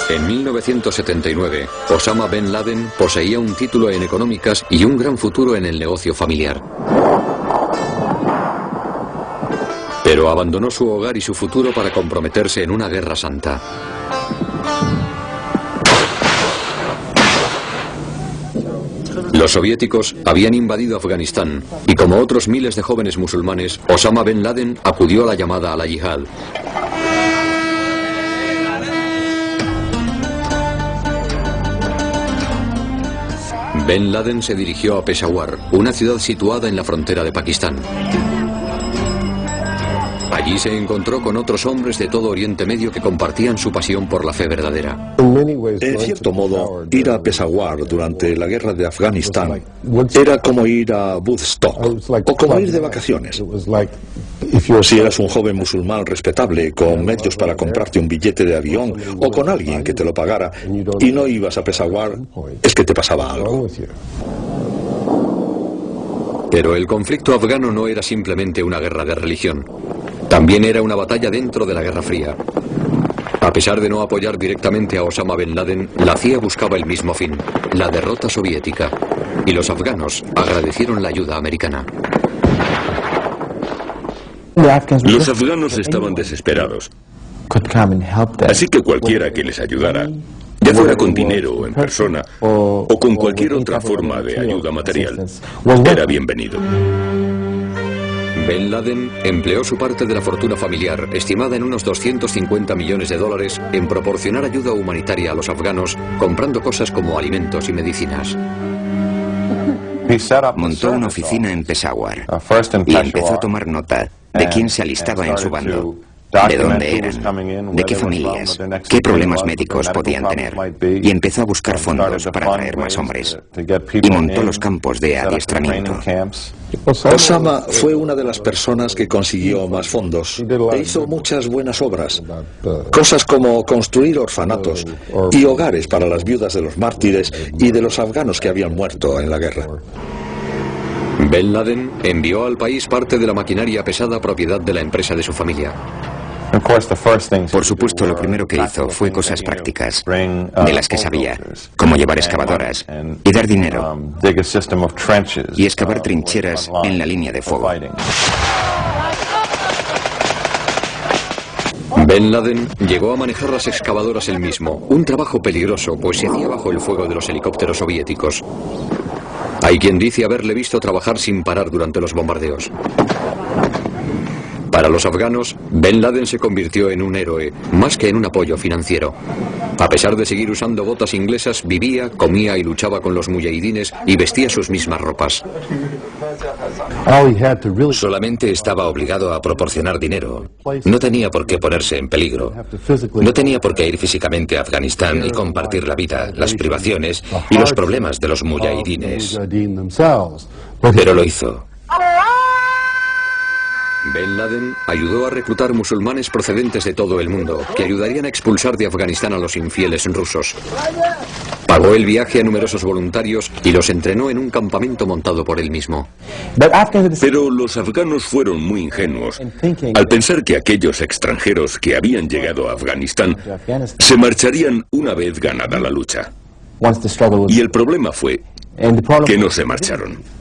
En 1979, Osama Bin Laden poseía un título en económicas y un gran futuro en el negocio familiar. Pero abandonó su hogar y su futuro para comprometerse en una guerra santa. Los soviéticos habían invadido Afganistán y, como otros miles de jóvenes musulmanes, Osama Bin Laden acudió a la llamada a la yihad. Bin Laden se dirigió a Peshawar, una ciudad situada en la frontera de Pakistán. Allí se encontró con otros hombres de todo Oriente Medio que compartían su pasión por la fe verdadera. En cierto modo, ir a Peshawar durante la guerra de Afganistán era como ir a Woodstock o como ir de vacaciones. Si eras un joven musulmán respetable con medios para comprarte un billete de avión o con alguien que te lo pagara y no ibas a Peshawar, es que te pasaba algo. Pero el conflicto afgano no era simplemente una guerra de religión. También era una batalla dentro de la Guerra Fría. A pesar de no apoyar directamente a Osama Bin Laden, la CIA buscaba el mismo fin, la derrota soviética. Y los afganos agradecieron la ayuda americana. Los afganos estaban desesperados. Así que cualquiera que les ayudara, ya fuera con dinero o en persona, o con cualquier otra forma de ayuda material, era bienvenido. Bin Laden empleó su parte de la fortuna familiar, estimada en unos 250 millones de dólares, en proporcionar ayuda humanitaria a los afganos, comprando cosas como alimentos y medicinas. Montó una oficina en Peshawar y empezó a tomar nota de quién se alistaba en su bando, de dónde eran, de qué familias, qué problemas médicos podían tener, y empezó a buscar fondos para traer más hombres, y montó los campos de adiestramiento. Osama fue una de las personas que consiguió más fondos e hizo muchas buenas obras, cosas como construir orfanatos y hogares para las viudas de los mártires y de los afganos que habían muerto en la guerra. Bin Laden envió al país parte de la maquinaria pesada propiedad de la empresa de su familia. Por supuesto, lo primero que hizo fue cosas prácticas, de las que sabía, como llevar excavadoras y dar dinero, y excavar trincheras en la línea de fuego. Bin Laden llegó a manejar las excavadoras él mismo, un trabajo peligroso, pues se hacía bajo el fuego de los helicópteros soviéticos. Hay quien dice haberle visto trabajar sin parar durante los bombardeos. Para los afganos, Bin Laden se convirtió en un héroe, más que en un apoyo financiero. A pesar de seguir usando botas inglesas, vivía, comía y luchaba con los mujahidines y vestía sus mismas ropas. Solamente estaba obligado a proporcionar dinero. No tenía por qué ponerse en peligro. No tenía por qué ir físicamente a Afganistán y compartir la vida, las privaciones y los problemas de los mujahidines. Pero lo hizo. Bin Laden ayudó a reclutar musulmanes procedentes de todo el mundo, que ayudarían a expulsar de Afganistán a los infieles rusos. Pagó el viaje a numerosos voluntarios y los entrenó en un campamento montado por él mismo. Pero los afganos fueron muy ingenuos al pensar que aquellos extranjeros que habían llegado a Afganistán se marcharían una vez ganada la lucha. Y el problema fue que no se marcharon.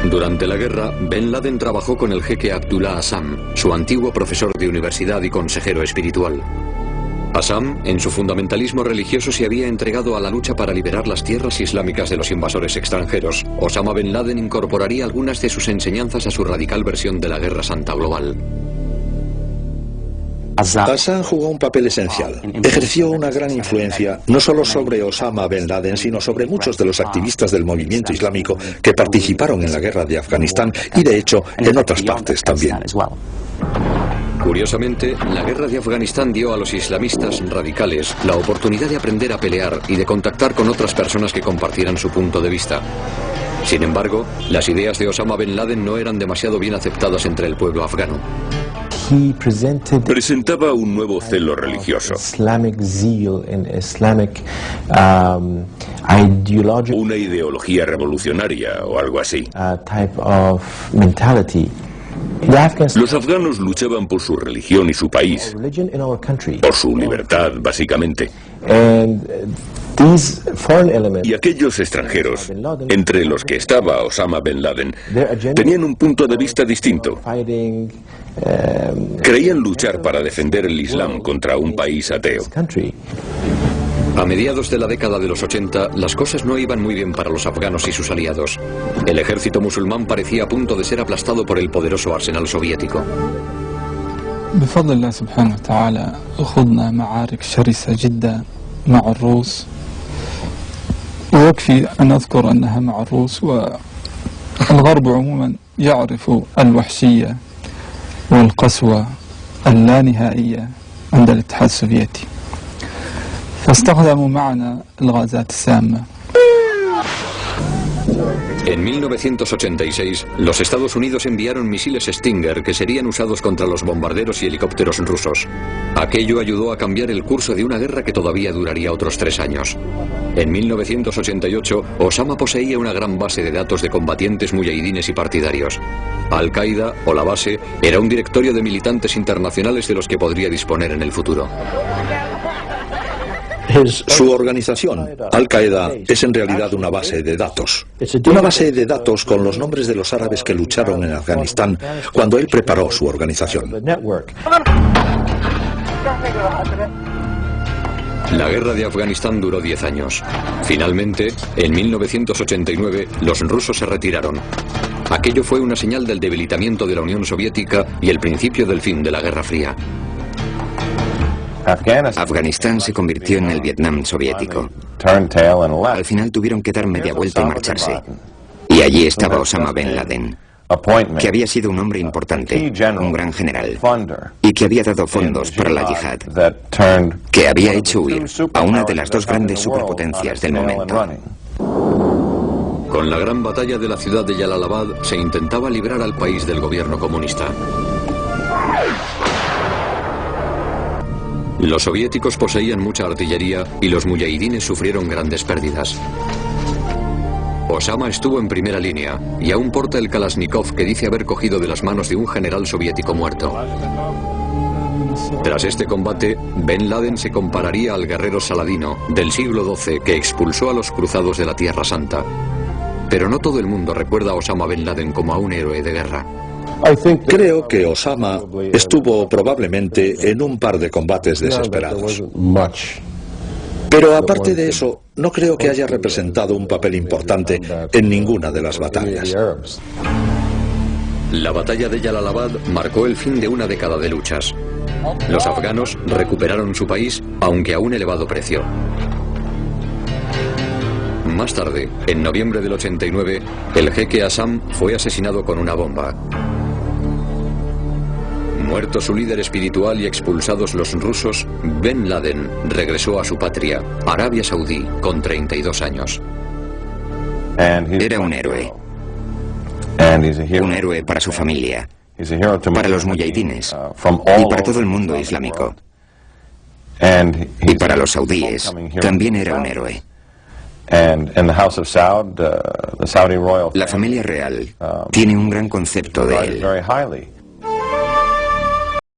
Durante la guerra, Bin Laden trabajó con el jeque Abdullah Azzam, su antiguo profesor de universidad y consejero espiritual. Azzam, en su fundamentalismo religioso, se había entregado a la lucha para liberar las tierras islámicas de los invasores extranjeros. Osama Bin Laden incorporaría algunas de sus enseñanzas a su radical versión de la Guerra Santa Global. Azzam jugó un papel esencial. Ejerció una gran influencia no solo sobre Osama Bin Laden, sino sobre muchos de los activistas del movimiento islámico que participaron en la guerra de Afganistán y, de hecho, en otras partes también. Curiosamente, la guerra de Afganistán dio a los islamistas radicales la oportunidad de aprender a pelear y de contactar con otras personas que compartieran su punto de vista. Sin embargo, las ideas de Osama Bin Laden no eran demasiado bien aceptadas entre el pueblo afgano. Presentaba un nuevo celo religioso, una ideología revolucionaria o algo así. Los afganos luchaban por su religión y su país, por su libertad, básicamente. Y aquellos extranjeros, entre los que estaba Osama Bin Laden, tenían un punto de vista distinto. Creían luchar para defender el Islam contra un país ateo. A mediados de la década de los 80, las cosas no iban muy bien para los afganos y sus aliados. El ejército musulmán parecía a punto de ser aplastado por el poderoso arsenal soviético. بفضل الله سبحانه وتعالى خضنا معارك شرسة جدا مع الروس ويكفي أن أذكر أنها مع الروس والغرب عموما يعرف الوحشية والقسوة اللانهائية عند الاتحاد السوفيتي فاستخدموا معنا الغازات السامة. En 1986, los Estados Unidos enviaron misiles Stinger que serían usados contra los bombarderos y helicópteros rusos. Aquello ayudó a cambiar el curso de una guerra que todavía duraría otros 3 años. En 1988, Osama poseía una gran base de datos de combatientes muyahidines y partidarios. Al-Qaeda, o la base, era un directorio de militantes internacionales de los que podría disponer en el futuro. Su organización, Al-Qaeda, es en realidad una base de datos. Una base de datos con los nombres de los árabes que lucharon en Afganistán cuando él preparó su organización. La guerra de Afganistán duró 10 años. Finalmente, en 1989, los rusos se retiraron. Aquello fue una señal del debilitamiento de la Unión Soviética y el principio del fin de la Guerra Fría. Afganistán se convirtió en el Vietnam soviético. Al final tuvieron que dar media vuelta y marcharse. Y allí estaba Osama Bin Laden, que había sido un hombre importante, un gran general, y que había dado fondos para la yihad, que había hecho huir a una de las 2 grandes superpotencias del momento. Con la gran batalla de la ciudad de Jalalabad se intentaba librar al país del gobierno comunista. Los soviéticos poseían mucha artillería y los muyahidines sufrieron grandes pérdidas. Osama estuvo en primera línea y aún porta el Kalashnikov que dice haber cogido de las manos de un general soviético muerto. Tras este combate, Bin Laden se compararía al guerrero Saladino del siglo XII que expulsó a los cruzados de la Tierra Santa. Pero no todo el mundo recuerda a Osama Bin Laden como a un héroe de guerra. Creo que Osama estuvo probablemente en un par de combates desesperados. Pero aparte de eso, no creo que haya representado un papel importante en ninguna de las batallas. La batalla de Jalalabad marcó el fin de una década de luchas. Los afganos recuperaron su país, aunque a un elevado precio. Más tarde, en noviembre del 89, el jeque Assam fue asesinado con una bomba. Muerto su líder espiritual y expulsados los rusos, Bin Laden regresó a su patria, Arabia Saudí, con 32 años. Era un héroe. Un héroe para su familia, para los muyahidines y para todo el mundo islámico. Y para los saudíes también era un héroe. La familia real tiene un gran concepto de él.